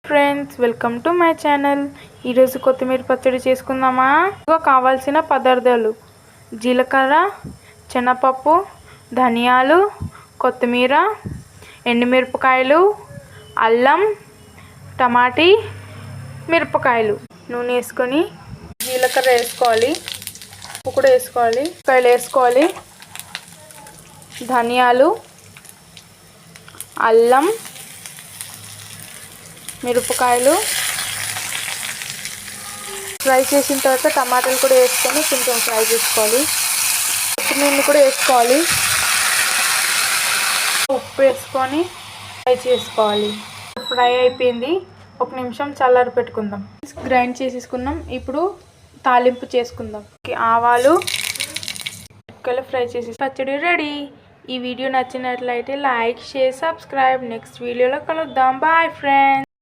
Friends, welcome to my channel. ఈరోజు కొత్తిమీర పచ్చడి చేసుకుందామా. కావాల్సిన పదార్థాలు: జీలకర్ర, శనగపప్పు, ధనియాలు, కొత్తిమీర, ఎండుమిరపకాయలు, అల్లం, టమాటీ, మిరపకాయలు. నూనె వేసుకొని జీలకర్ర వేసుకోవాలి, ఉప్పు కూడా వేసుకోవాలి, కాయలు వేసుకోవాలి, ధనియాలు, అల్లం, మిరపకాయలు ఫ్రై చేసిన తర్వాత టమాటాలు కూడా వేసుకొని కొంచెం ఫ్రై చేసుకోవాలి. కొత్తిమీరని కూడా వేసుకోవాలి, ఉప్పు వేసుకొని ఫ్రై చేసుకోవాలి. ఫ్రై అయిపోయింది, ఒక నిమిషం చల్లారి పెట్టుకుందాం. గ్రైండ్ చేసేసుకున్నాం. ఇప్పుడు తాలింపు చేసుకుందాం. ఆవాలు ఫ్రై చేసి పచ్చడి రెడీ. ఈ వీడియో నచ్చినట్లయితే లైక్, షేర్, సబ్స్క్రైబ్. నెక్స్ట్ వీడియోలో కలుద్దాం. Bye friends.